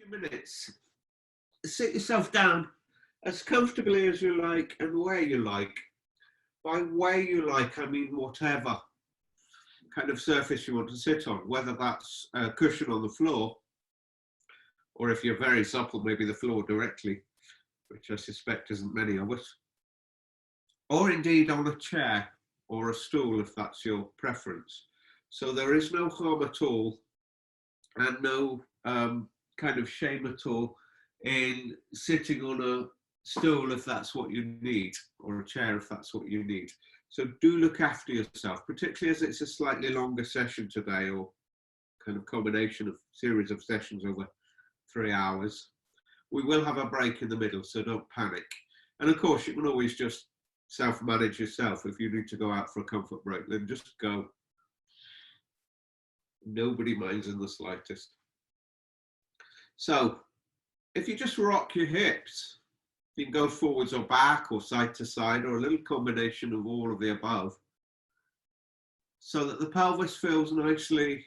minutes. Sit yourself down as comfortably as you like and where you like. By where you like, I mean whatever kind of surface you want to sit on, whether that's a cushion on the floor, or if you're very supple, maybe the floor directly, which I suspect isn't many of us, or indeed on a chair or a stool if that's your preference. So there is no harm at all and no kind of shame at all in sitting on a stool if that's what you need, or a chair if that's what you need. So do look after yourself, particularly as it's a slightly longer session today, or kind of combination of series of sessions over 3 hours. We will have a break in the middle, so don't panic. And of course, you can always just self-manage yourself. If you need to go out for a comfort break, then just go. Nobody minds in the slightest. So if you just rock your hips, you can go forwards or back or side to side, or a little combination of all of the above, so that the pelvis feels nicely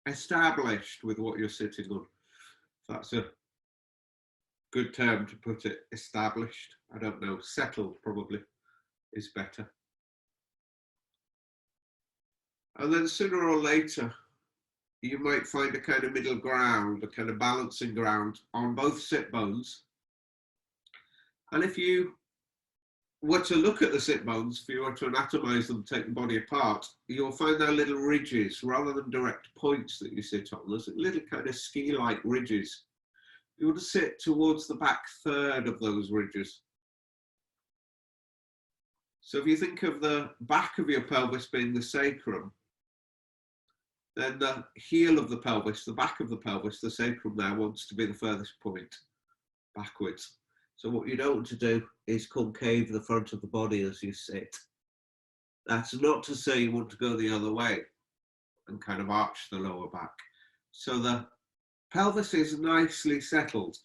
established with what you're sitting on. That's a good term to put it, established. I don't know, settled probably is better. And then sooner or later, you might find a kind of middle ground, a kind of balancing ground on both sit bones. And if you were to look at the sit bones, if you were to anatomize them, take the body apart, you'll find there are little ridges rather than direct points that you sit on. There's little kind of ski-like ridges. You want to sit towards the back third of those ridges. So if you think of the back of your pelvis being the sacrum, then the heel of the pelvis, the back of the pelvis, the sacrum there wants to be the furthest point backwards. So what you don't want to do is concave the front of the body as you sit. That's not to say you want to go the other way and kind of arch the lower back. So the pelvis is nicely settled.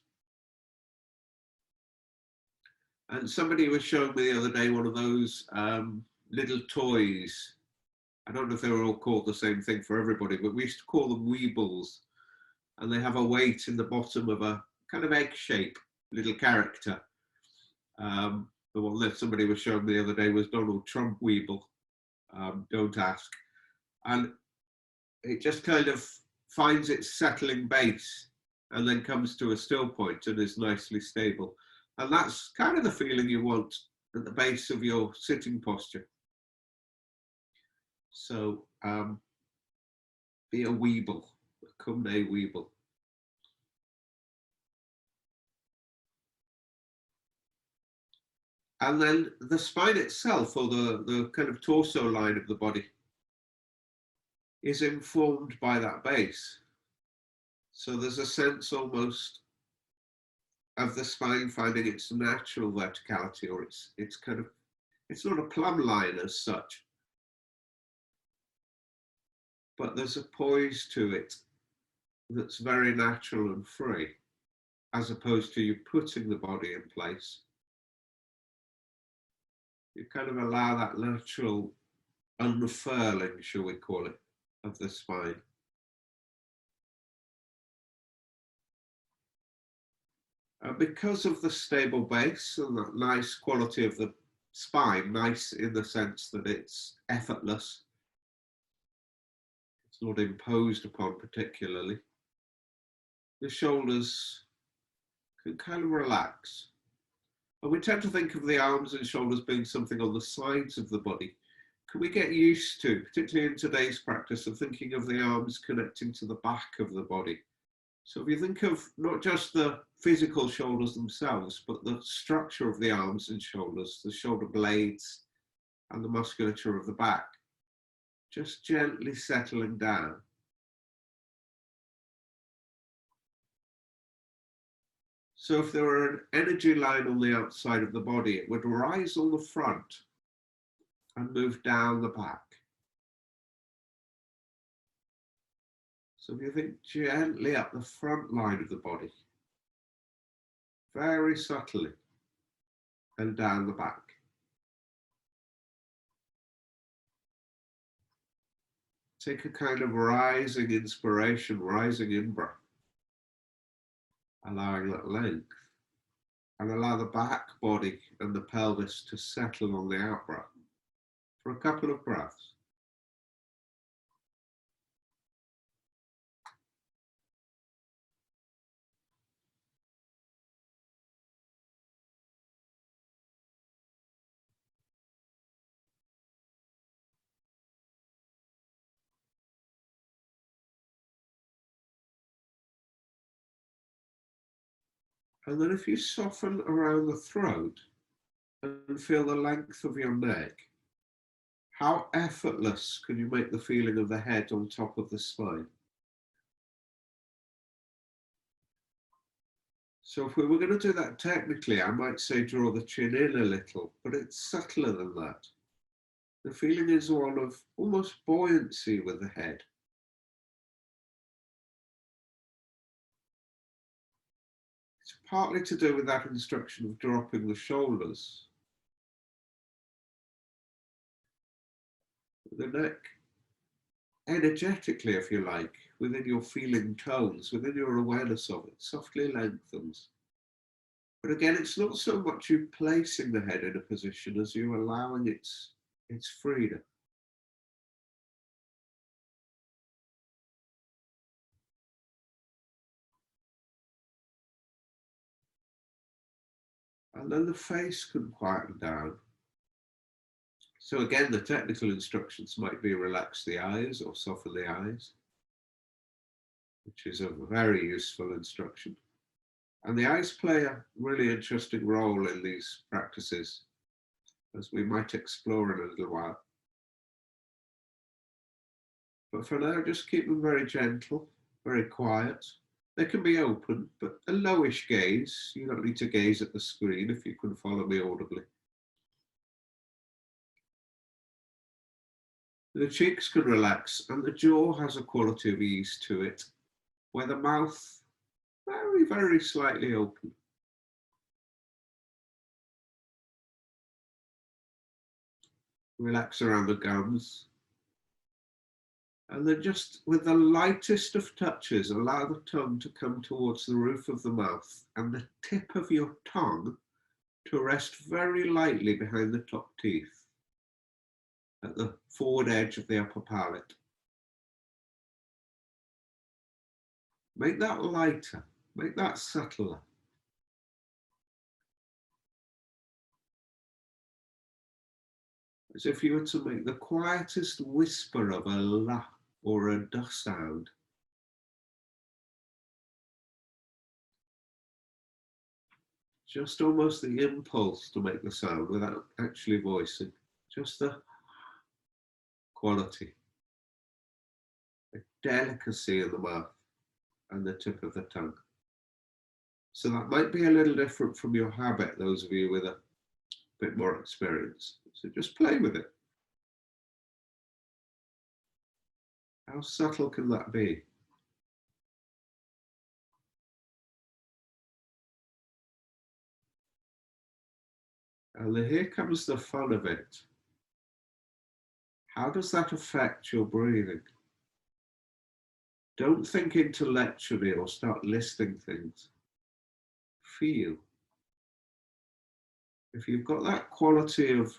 And somebody was showing me the other day one of those little toys. I don't know if they were all called the same thing for everybody, but we used to call them weebles. And they have a weight in the bottom of a kind of egg shape little character. The one that somebody was showing me the other day was Donald Trump Weeble. Don't ask. And it just kind of finds its settling base and then comes to a still point and is nicely stable. And that's kind of the feeling you want at the base of your sitting posture. So be a Weeble, a Kum Nye Weeble. And then the spine itself, or the kind of torso line of the body, is informed by that base. So there's a sense almost of the spine finding its natural verticality, or it's kind of, it's not a plumb line as such, but there's a poise to it that's very natural and free, as opposed to you putting the body in place. You kind of allow that natural unfurling, shall we call it, of the spine. Because of the stable base and that nice quality of the spine, nice in the sense that it's effortless, it's not imposed upon particularly, the shoulders can kind of relax. And we tend to think of the arms and shoulders being something on the sides of the body. Can we get used to, particularly in today's practice, of thinking of the arms connecting to the back of the body? So if you think of not just the physical shoulders themselves, but the structure of the arms and shoulders, the shoulder blades and the musculature of the back, just gently settling down. So if there were an energy line on the outside of the body, it would rise on the front and move down the back. So if you think gently up the front line of the body, very subtly, and down the back. Take a kind of rising inspiration, rising in-breath. allowing that length. And allow the back body and the pelvis to settle on the out breath for a couple of breaths. And then if you soften around the throat and feel the length of your neck, how effortless can you make the feeling of the head on top of the spine? So if we were going to do that technically, I might say draw the chin in a little, but it's subtler than that. The feeling is one of almost buoyancy with the head. It's partly to do with that instruction of dropping the shoulders. The neck, energetically, if you like, within your feeling tones, within your awareness of it, softly lengthens. But again, it's not so much you placing the head in a position as you allowing its freedom. And then the face can quieten down. So again, the technical instructions might be relax the eyes or soften the eyes, which is a very useful instruction. And the eyes play a really interesting role in these practices, as we might explore in a little while. But for now, just keep them very gentle, very quiet. They can be open, but a lowish gaze. You don't need to gaze at the screen if you can follow me audibly. The cheeks can relax, and the jaw has a quality of ease to it, where the mouth very, very slightly open. Relax around the gums. And then just with the lightest of touches, allow the tongue to come towards the roof of the mouth and the tip of your tongue to rest very lightly behind the top teeth at the forward edge of the upper palate. Make that lighter, make that subtler. As if you were to make the quietest whisper of a la or a duh sound. Just almost the impulse to make the sound without actually voicing. Just the quality, the delicacy in the mouth and the tip of the tongue. So that might be a little different from your habit, those of you with a bit more experience. So just play with it. How subtle can that be? And here comes the fun of it. How does that affect your breathing? Don't think intellectually or start listing things. Feel. If you've got that quality of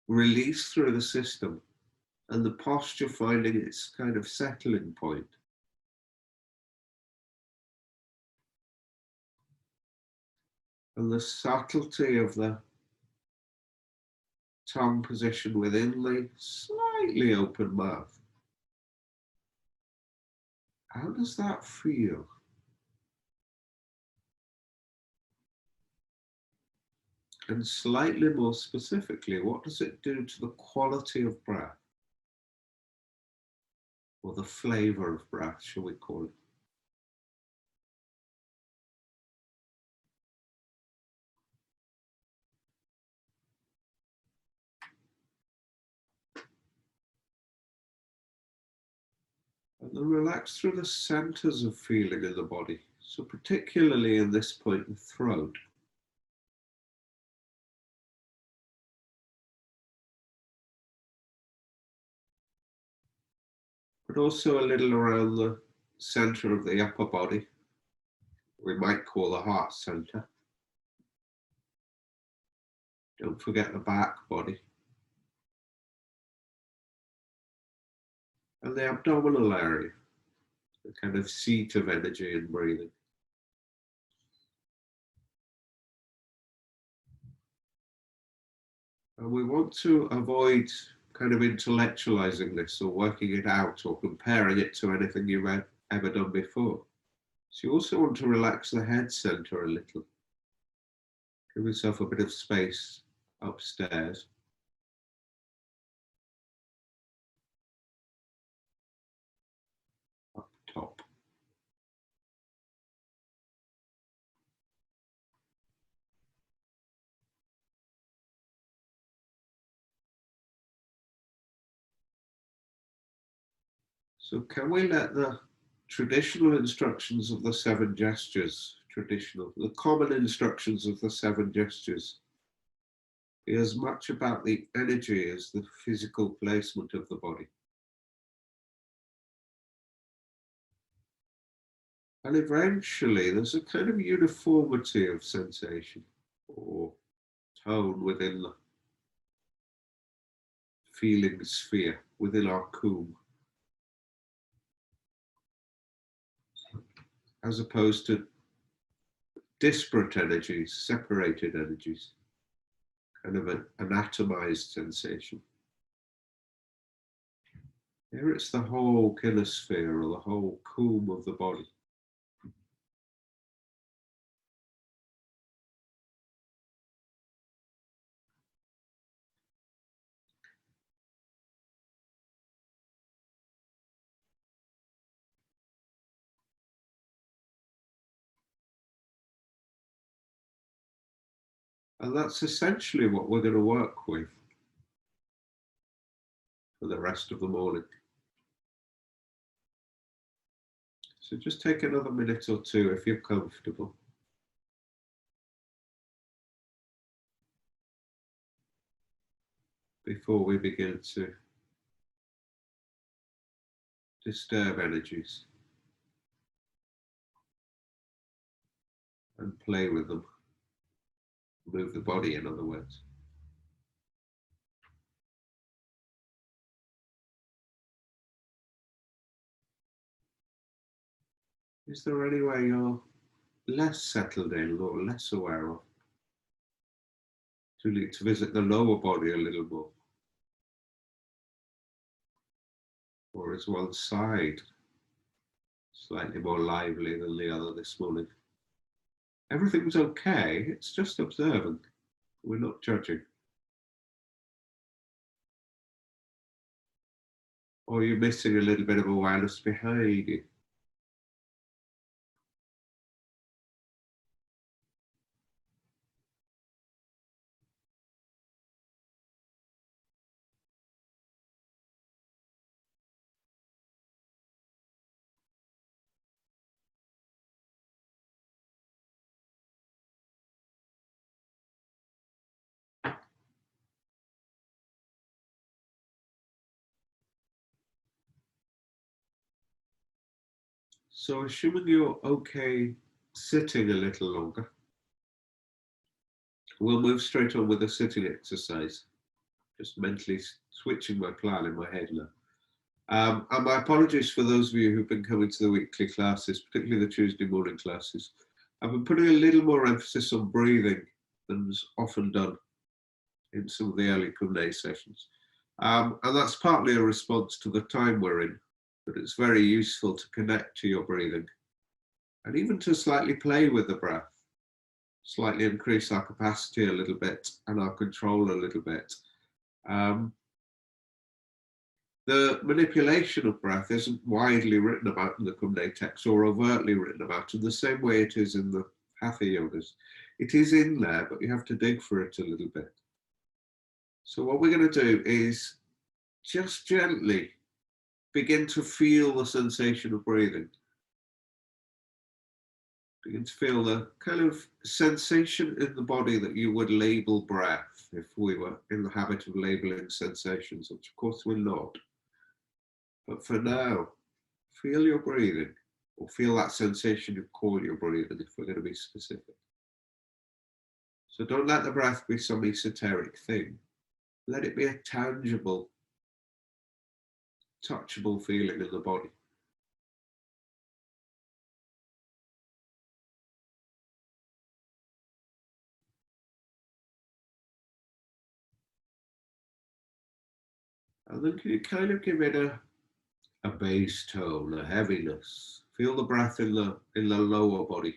release through the system and the posture finding its kind of settling point, and the subtlety of the tongue position within the slightly open mouth, how does that feel? And slightly more specifically, what does it do to the quality of breath? Or the flavor of breath, shall we call it? And then relax through the centers of feeling in the body. So particularly in this point, the throat. But also a little around the center of the upper body, we might call the heart center. Don't forget the back body. And the abdominal area, the kind of seat of energy and breathing. And we want to avoid kind of intellectualizing this or working it out or comparing it to anything you've ever done before. So you also want to relax the head center a little. Give yourself a bit of space upstairs. Up top. So can we let the traditional instructions of the 7 gestures, the common instructions of the 7 gestures, be as much about the energy as the physical placement of the body? And eventually there's a kind of uniformity of sensation or tone within the feeling sphere, within our kum, as opposed to disparate energies, separated energies, kind of an atomized sensation. Here it's the whole kilosphere or the whole kum of the body. And that's essentially what we're going to work with for the rest of the morning. So just take another minute or two if you're comfortable. Before we begin to disturb energies and play with them. Move the body, in other words. Is there any way you're less settled in or less aware of? To visit the lower body a little more? Or is one side slightly more lively than the other this morning? Everything's okay, it's just observing. We're not judging. Or you're missing a little bit of awareness behind you. So assuming you're okay sitting a little longer, we'll move straight on with the sitting exercise. Just mentally switching my plan in my head now. And my apologies for those of you who've been coming to the weekly classes, particularly the Tuesday morning classes. I've been putting a little more emphasis on breathing than's often done in some of the early Kum Nye sessions. And that's partly a response to the time we're in, but it's very useful to connect to your breathing and even to slightly play with the breath, slightly increase our capacity a little bit and our control a little bit. The manipulation of breath isn't widely written about in the Kum Nye text or overtly written about in the same way it is in the Hatha yogas. It is in there, but you have to dig for it a little bit. So what we're going to do is just gently begin to feel the sensation of breathing. Begin to feel the kind of sensation in the body that you would label breath if we were in the habit of labeling sensations, which of course we're not. But for now, feel your breathing. or feel that sensation of core you're breathing if we're going to be specific. So don't let the breath be some esoteric thing. Let it be a tangible, touchable feeling in the body. And then can you kind of give it a bass tone, a heaviness. Feel the breath in the lower body.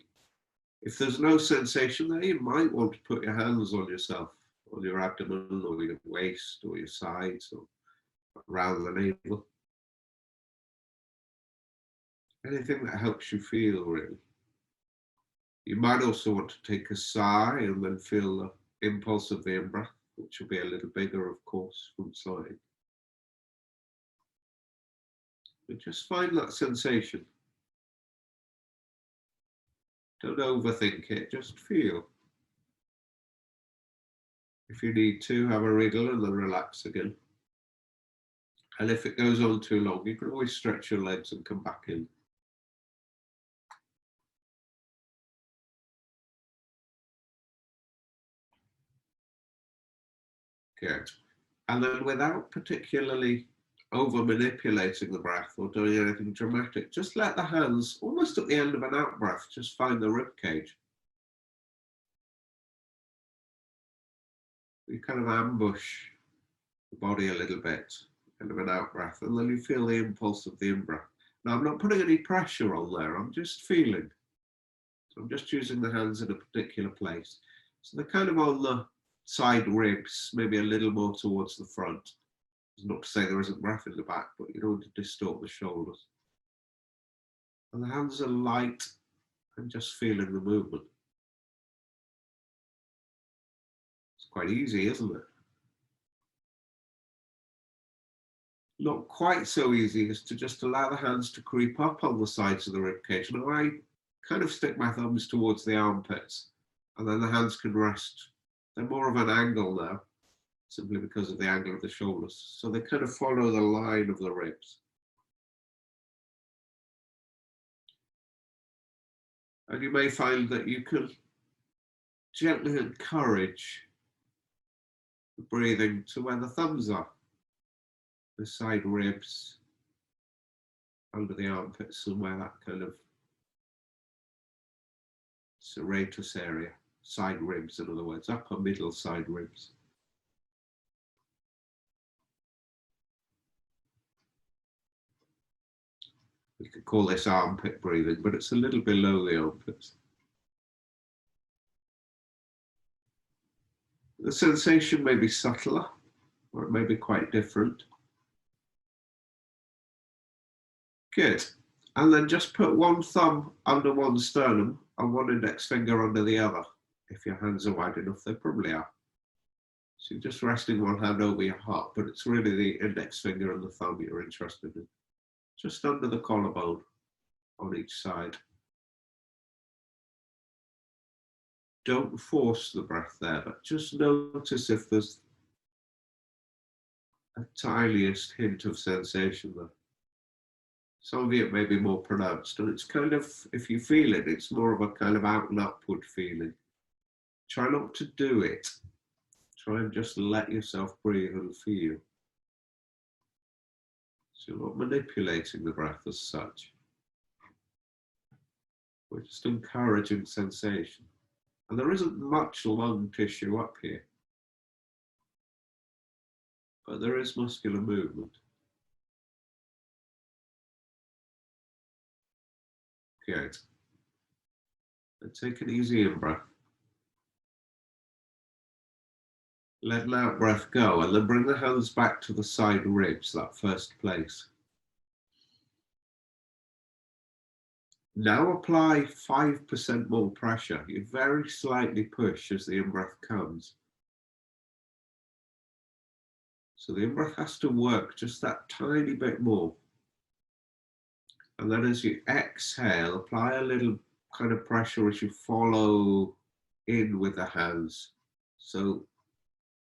If there's no sensation there, you might want to put your hands on yourself, on your abdomen or your waist or your sides or around the navel. Anything that helps you feel, really. You might also want to take a sigh and then feel the impulse of the in-breath, which will be a little bigger, of course, from sighing. But just find that sensation. Don't overthink it, just feel. If you need to, have a wriggle and then relax again. And if it goes on too long, you can always stretch your legs and come back in. Good. And then without particularly over manipulating the breath or doing anything dramatic, just let the hands, almost at the end of an out breath, just find the rib cage. You kind of ambush the body a little bit, kind of an out breath, and then you feel the impulse of the in breath. Now, I'm not putting any pressure on there, I'm just feeling. So I'm just using the hands in a particular place. So they're kind of on the side ribs, maybe a little more towards the front. It's not to say there isn't breath in the back, but you don't want to distort the shoulders. And the hands are light and just feeling the movement. It's quite easy, isn't it? Not quite so easy as to just allow the hands to creep up on the sides of the rib cage. Now I kind of stick my thumbs towards the armpits and then the hands can rest. They're more of an angle now, simply because of the angle of the shoulders. So they kind of follow the line of the ribs. And you may find that you can gently encourage the breathing to where the thumbs are, the side ribs, under the armpits, and where that kind of serratus area, side ribs, in other words, upper middle side ribs. We could call this armpit breathing, but it's a little below the armpits. The sensation may be subtler, or it may be quite different. Good. And then just put one thumb under one sternum and one index finger under the other. If your hands are wide enough, they probably are. So you're just resting one hand over your heart, but it's really the index finger and the thumb you're interested in. Just under the collarbone on each side. Don't force the breath there, but just notice if there's a tiniest hint of sensation there. Some of it may be more pronounced, and it's kind of, if you feel it, it's more of a kind of out and upward feeling. Try not to do it. Try and just let yourself breathe and feel. So you're not manipulating the breath as such. We're just encouraging sensation. And there isn't much lung tissue up here, but there is muscular movement. Good. And take an easy in-breath. Let an out-breath go, and then bring the hands back to the side ribs, that first place. Now apply 5% more pressure. You very slightly push as the in-breath comes. So the in-breath has to work just that tiny bit more. And then as you exhale, apply a little kind of pressure as you follow in with the hands. So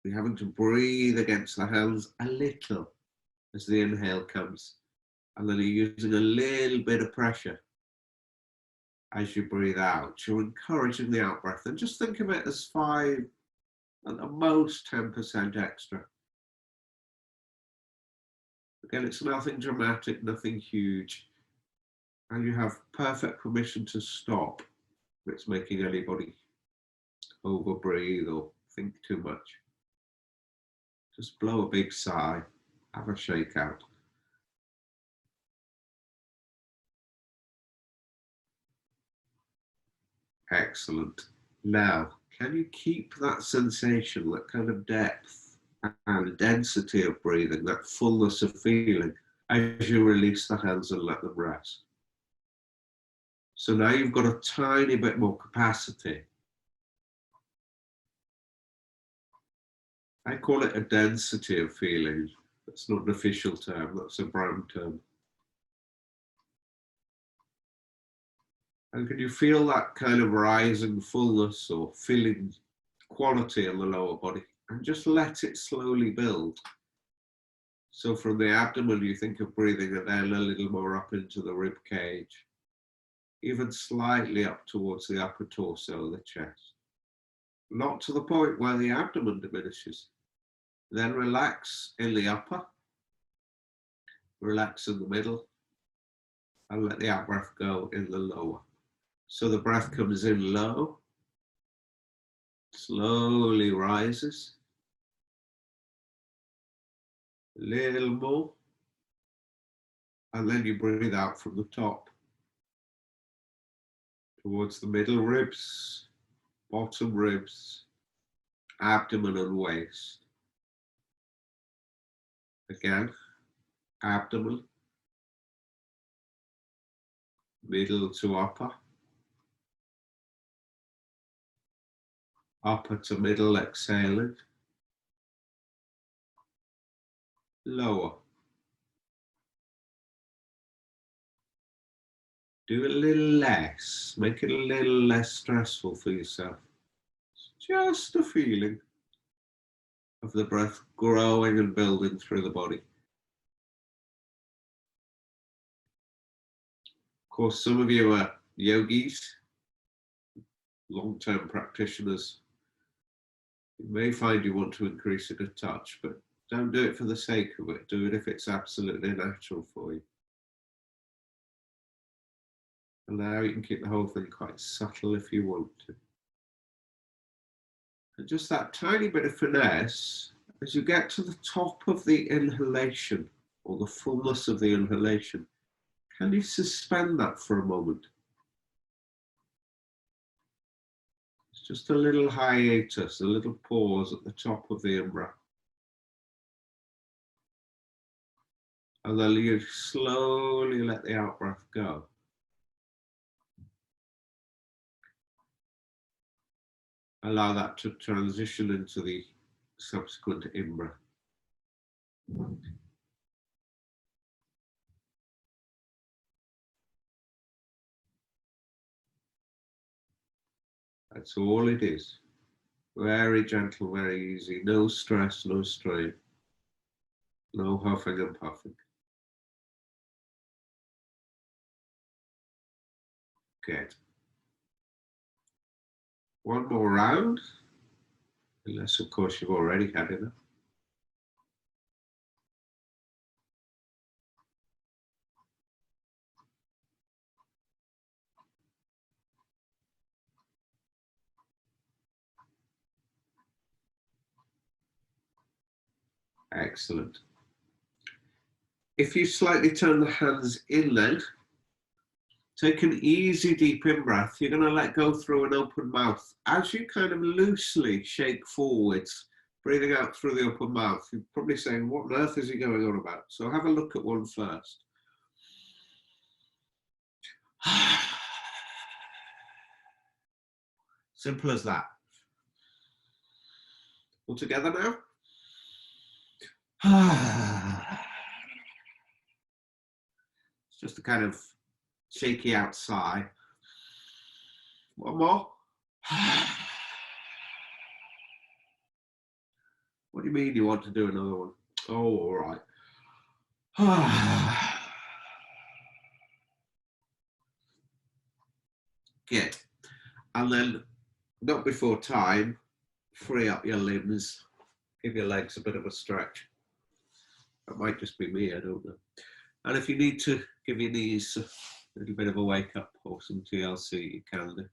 you're having to breathe against the hands a little as the inhale comes. And then you're using a little bit of pressure as you breathe out. You're encouraging the out breath, and just think of it as 5, at the most 10% extra. Again, it's nothing dramatic, nothing huge, and you have perfect permission to stop if it's making anybody overbreathe or think too much. Just blow a big sigh, have a shake out. Excellent. Now, can you keep that sensation, that kind of depth and density of breathing, that fullness of feeling, as you release the hands and let them rest? So now you've got a tiny bit more capacity. I call it a density of feeling. That's not an official term, that's a brand term. And can you feel that kind of rising fullness or feeling quality in the lower body? And just let it slowly build. So from the abdomen, you think of breathing it down a little more up into the rib cage, even slightly up towards the upper torso, the chest. Not to the point where the abdomen diminishes. Then relax in the upper, relax in the middle, and let the out breath go in the lower. So the breath comes in low, slowly rises, a little more, and then you breathe out from the top towards the middle ribs, bottom ribs, abdomen and waist. Again, abdomen, middle to upper, upper to middle exhaling, lower. Do a little less, make it a little less stressful for yourself. It's just a feeling of the breath growing and building through the body. Of course, some of you are yogis, long-term practitioners. You may find you want to increase it a touch, but don't do it for the sake of it. Do it if it's absolutely natural for you. And now you can keep the whole thing quite subtle if you want to. And just that tiny bit of finesse, as you get to the top of the inhalation, or the fullness of the inhalation, can you suspend that for a moment? It's just a little hiatus, a little pause at the top of the in-breath. And then you slowly let the out-breath go. Allow that to transition into the subsequent in-breath. That's all it is. Very gentle, very easy. No stress, no strain. No huffing and puffing. Good. One more round, unless of course you've already had enough. Excellent. If you slightly turn the hands in then, take an easy deep in-breath. You're going to let go through an open mouth. As you kind of loosely shake forwards, breathing out through the open mouth, you're probably saying, what on earth is he going on about? So have a look at one first. Simple as that. All together now. It's just a kind of shaky out sigh. One more. What do you mean you want to do another one? Oh, all right. get. And then, not before time, free up your limbs, give your legs a bit of a stretch. That might just be me, I don't know. And if you need to give your knees a little bit of a wake up or some TLC, you can do.